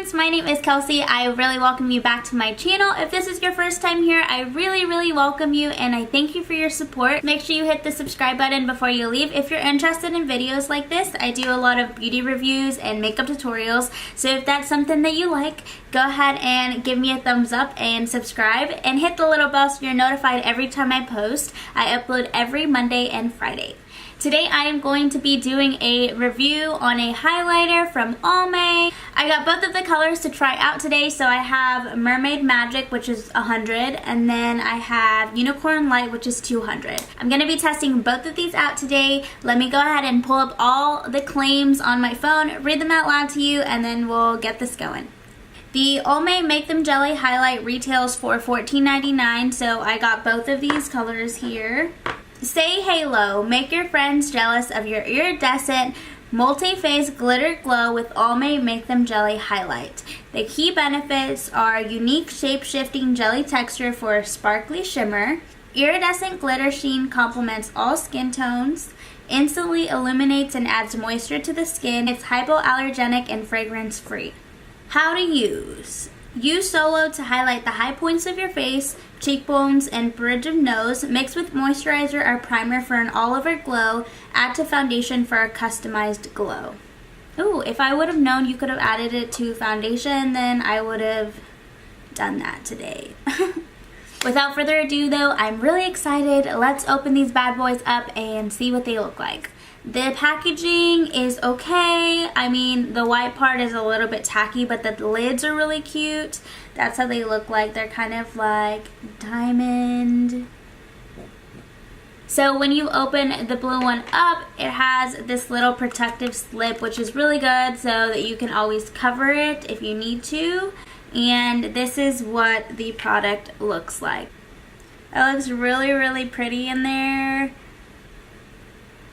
friends, my name is Kelsey. I really welcome you back to my channel. If this is your first time here, I really welcome you and I thank you for your support. Make sure you hit the subscribe button before you leave. If you're interested in videos like this, I do a lot of beauty reviews and makeup tutorials. So if that's something that you like, go ahead and give me a thumbs up and subscribe and hit the little bell so you're notified every time I post. I upload every Monday and Friday. Today I am going to be doing a review on a highlighter from Almay. I got both of the colors to try out today, so I have Mermaid Magic, which is 100, and then I have Unicorn Light, which is 200. I'm going to be testing both of these out today. Let me go ahead and pull up all the claims on my phone, read them out loud to you, and then we'll get this going. The Almay Make Them Jelly Highlight retails for $14.99, so I got both of these colors here. Say Halo, make your friends jealous of your iridescent multi-phase glitter glow with Almay Make Them Jelly Highlight. The key benefits are unique shape-shifting jelly texture for a sparkly shimmer, iridescent glitter sheen complements all skin tones, instantly illuminates and adds moisture to the skin, it's hypoallergenic and fragrance-free. How to use. Use solo to highlight the high points of your face, cheekbones, and bridge of nose. Mix with moisturizer or primer for an all-over glow. Add to foundation for a customized glow. Ooh, if I would have known you could have added it to foundation, then I would have done that today. Without further ado though, I'm really excited. Let's open these bad boys up and see what they look like. The packaging is okay. I mean, the white part is a little bit tacky, but the lids are really cute. That's how they look like. They're kind of like diamond. So when you open the blue one up, it has this little protective slip, which is really good so that you can always cover it if you need to. And this is what the product looks like. It looks really pretty in there.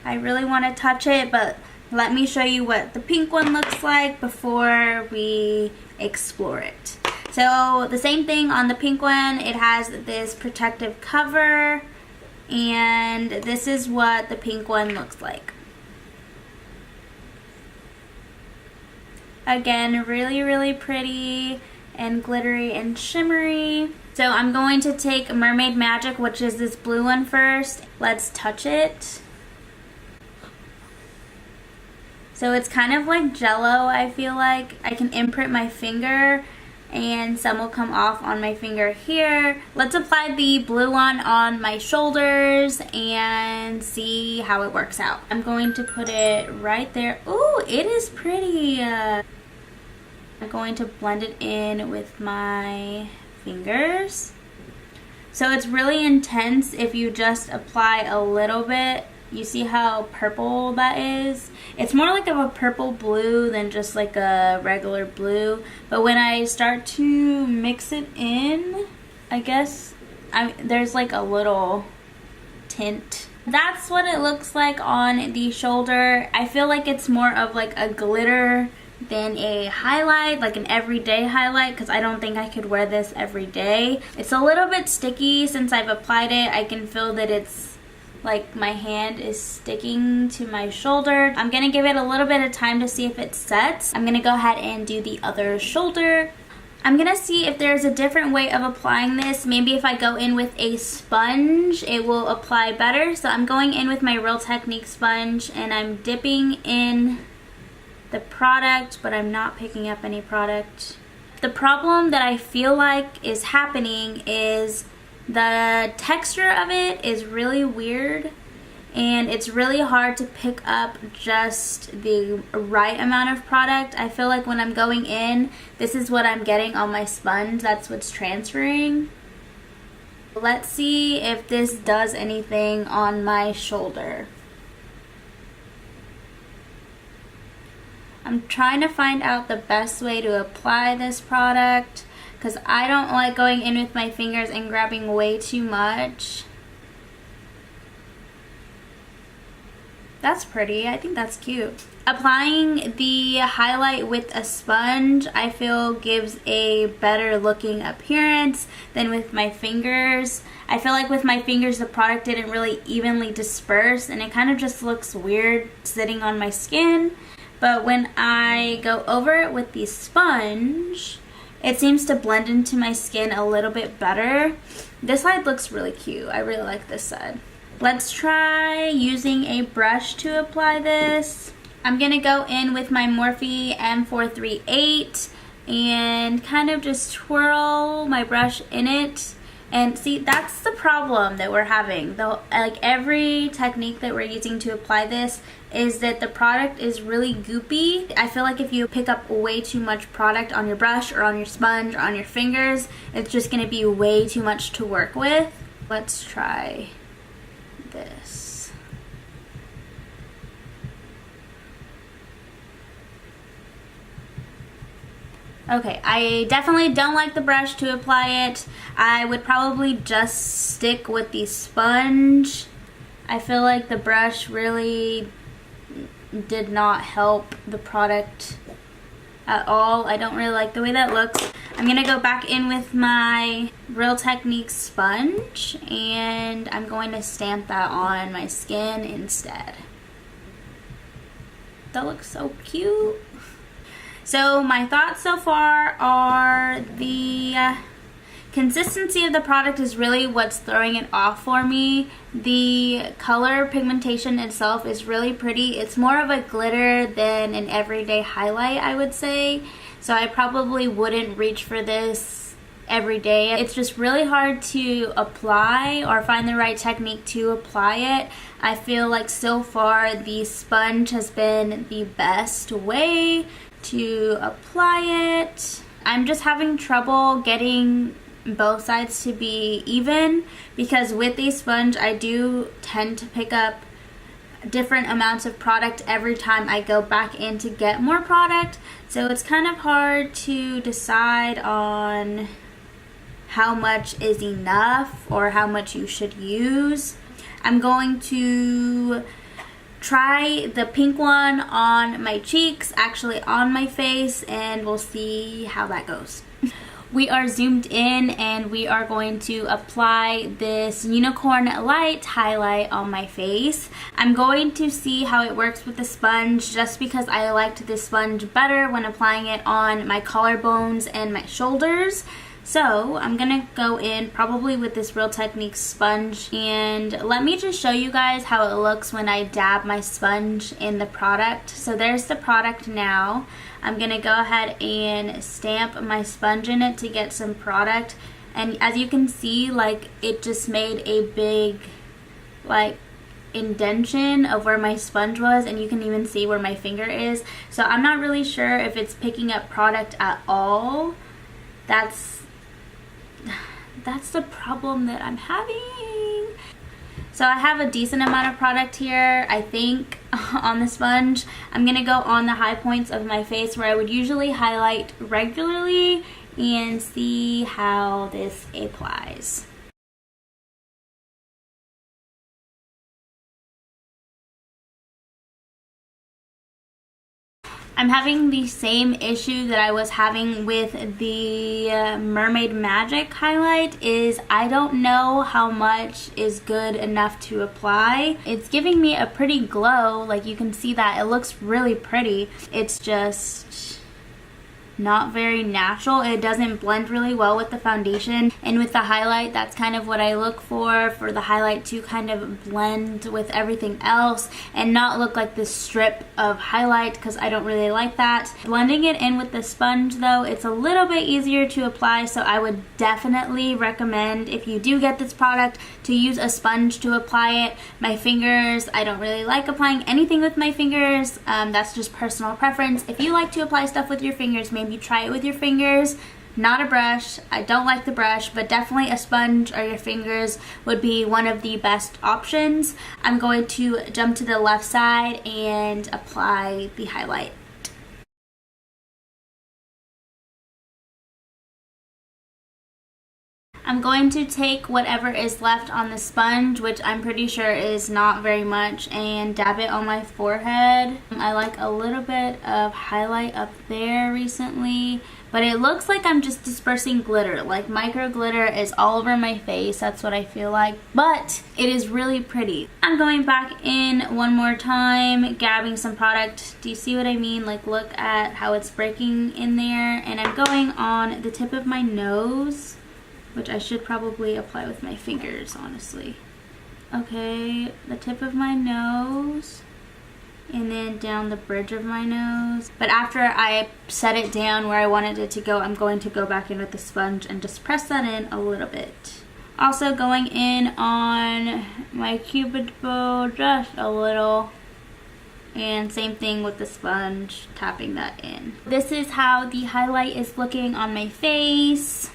I really want to touch it, but let me show you what the pink one looks like before we explore it. So the same thing on the pink one, it has this protective cover, and this is what the pink one looks like. Again, really pretty and glittery and shimmery. So I'm going to take Mermaid Magic, which is this blue one first. Let's touch it. So it's kind of like Jello, I feel like. I can imprint my finger and some will come off on my finger here. Let's apply the blue one on my shoulders and see how it works out. I'm going to put it right there. Ooh, it is pretty. I'm going to blend it in with my fingers. So it's really intense if you just apply a little bit. You see how purple that is? It's more like of a purple blue than just like a regular blue. But when I start to mix it in, I guess there's like a little tint. That's what it looks like on the shoulder. I feel like it's more of like a glitter than a highlight, like an everyday highlight, because I don't think I could wear this every day. It's a little bit sticky since I've applied it. I can feel that it's like my hand is sticking to my shoulder. I'm gonna give it a little bit of time to see if it sets. I'm gonna go ahead and do the other shoulder. I'm gonna see if there's a different way of applying this. Maybe if I go in with a sponge, it will apply better. So I'm going in with my Real Technique sponge and I'm dipping in the product, but I'm not picking up any product. The problem that I feel like is happening is the texture of it is really weird and it's really hard to pick up just the right amount of product. I feel like when I'm going in, this is what I'm getting on my sponge. That's what's transferring. Let's see if this does anything on my shoulder. I'm trying to find out the best way to apply this product, because I don't like going in with my fingers and grabbing way too much. That's pretty. I think that's cute. Applying the highlight with a sponge, I feel gives a better looking appearance than with my fingers. I feel like with my fingers the product didn't really evenly disperse and it kind of just looks weird sitting on my skin. but when I go over it with the sponge, it seems to blend into my skin a little bit better. This side looks really cute. I really like this side. Let's try using a brush to apply this. I'm gonna go in with my Morphe M438 and kind of just twirl my brush in it. And see, that's the problem that we're having. Like every technique that we're using to apply this is that the product is really goopy. I feel like if you pick up way too much product on your brush or on your sponge or on your fingers, it's just gonna be way too much to work with. Let's try this. Okay, I definitely don't like the brush to apply it. I would probably just stick with the sponge. I feel like the brush really did not help the product at all. I don't really like the way that looks. I'm gonna go back in with my Real Technique sponge and I'm going to stamp that on my skin instead. That looks so cute. So my thoughts so far are the consistency of the product is really what's throwing it off for me. The color pigmentation itself is really pretty. It's more of a glitter than an everyday highlight, I would say. So I probably wouldn't reach for this every day. It's just really hard to apply or find the right technique to apply it. I feel like so far the sponge has been the best way to apply it. I'm just having trouble getting both sides to be even because with a sponge I do tend to pick up different amounts of product every time I go back in to get more product, so it's kind of hard to decide on how much is enough or how much you should use. I'm going to try the pink one on my cheeks, actually on my face, and we'll see how that goes. We are zoomed in and we are going to apply this Unicorn Light highlight on my face. I'm going to see how it works with the sponge just because I liked this sponge better when applying it on my collarbones and my shoulders. So I'm gonna go in probably with this Real Technique sponge, and let me just show you guys how it looks when I dab my sponge in the product. So there's the product now. I'm gonna go ahead and stamp my sponge in it to get some product, and as you can see, like, it just made a big like indentation of where my sponge was, and you can even see where my finger is. So I'm not really sure if it's picking up product at all. That's the problem that I'm having. So I have a decent amount of product here, I think, on the sponge. I'm gonna go on the high points of my face where I would usually highlight regularly and see how this applies. I'm having the same issue that I was having with the Mermaid Magic highlight, is I don't know how much is good enough to apply. It's giving me a pretty glow, like you can see that. It looks really pretty. It's just not very natural. It doesn't blend really well with the foundation, and with the highlight, that's kind of what I look for the highlight to kind of blend with everything else and not look like this strip of highlight, because I don't really like that. Blending it in with the sponge though, it's a little bit easier to apply, so I would definitely recommend, if you do get this product, to use a sponge to apply it. My fingers, I don't really like applying anything with my fingers. That's just personal preference. If you like to apply stuff with your fingers, maybe try it with your fingers, not a brush. I don't like the brush, but definitely a sponge or your fingers would be one of the best options. I'm going to jump to the left side and apply the highlight. I'm going to take whatever is left on the sponge, which I'm pretty sure is not very much, and dab it on my forehead. I like a little bit of highlight up there recently, but it looks like I'm just dispersing glitter. Like micro glitter is all over my face. That's what I feel like, but it is really pretty. I'm going back in one more time, grabbing some product. Do you see what I mean? Like look at how it's breaking in there, and I'm going on the tip of my nose, which I should probably apply with my fingers, honestly. Okay, the tip of my nose, and then down the bridge of my nose. But after I set it down where I wanted it to go, I'm going to go back in with the sponge and just press that in a little bit. Also going in on my cupid bow, just a little. And same thing with the sponge, tapping that in. This is how the highlight is looking on my face.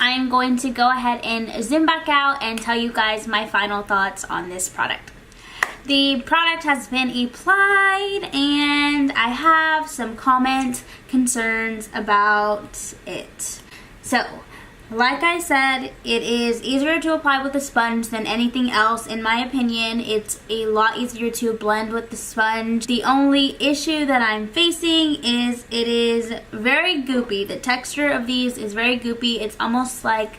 I'm going to go ahead and zoom back out and tell you guys my final thoughts on this product. The product has been applied and I have some concerns about it. So, like I said, it is easier to apply with a sponge than anything else. In my opinion, it's a lot easier to blend with the sponge. The only issue that I'm facing is it is very goopy. The texture of these is very goopy. It's almost like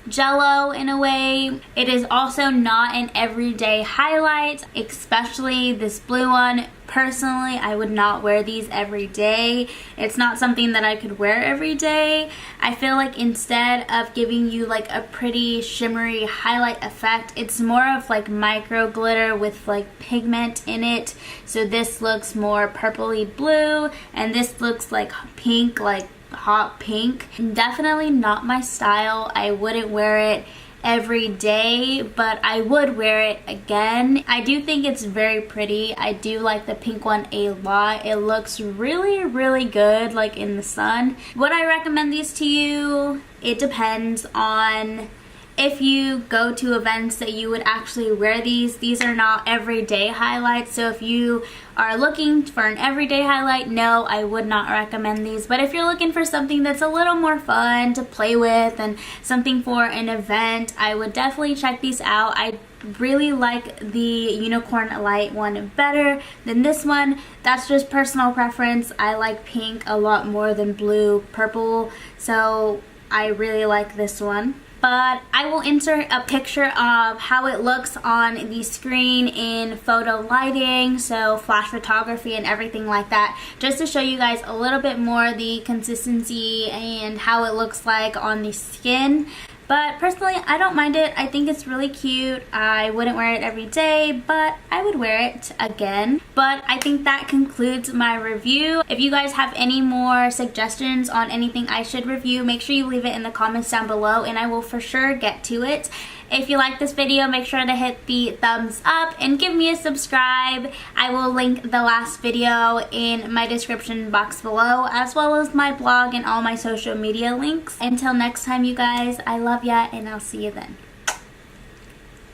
Jello in a way. It is also not an everyday highlight, especially this blue one. Personally, I would not wear these every day. It's not something that I could wear every day. I feel like instead of giving you like a pretty shimmery highlight effect, it's more of like micro glitter with like pigment in it. So this looks more purpley blue and this looks like pink, like hot pink. Definitely not my style. I wouldn't wear it every day, but I would wear it again. I do think it's very pretty. I do like the pink one a lot. It looks really, really good like in the sun. Would I recommend these to you? It depends on if you go to events that you would actually wear these. These are not everyday highlights, so if you are looking for an everyday highlight, no, I would not recommend these. But if you're looking for something that's a little more fun to play with and something for an event, I would definitely check these out. I really like the unicorn light one better than this one. That's just personal preference. I like pink a lot more than blue, purple, so I really like this one. But I will insert a picture of how it looks on the screen in photo lighting, so flash photography and everything like that, just to show you guys a little bit more the consistency and how it looks like on the skin. But personally, I don't mind it. I think it's really cute. I wouldn't wear it every day, but I would wear it again. But I think that concludes my review. If you guys have any more suggestions on anything I should review, make sure you leave it in the comments down below and I will for sure get to it. If you like this video, make sure to hit the thumbs up and give me a subscribe. I will link the last video in my description box below, as well as my blog and all my social media links. Until next time, you guys, I love ya and I'll see you then.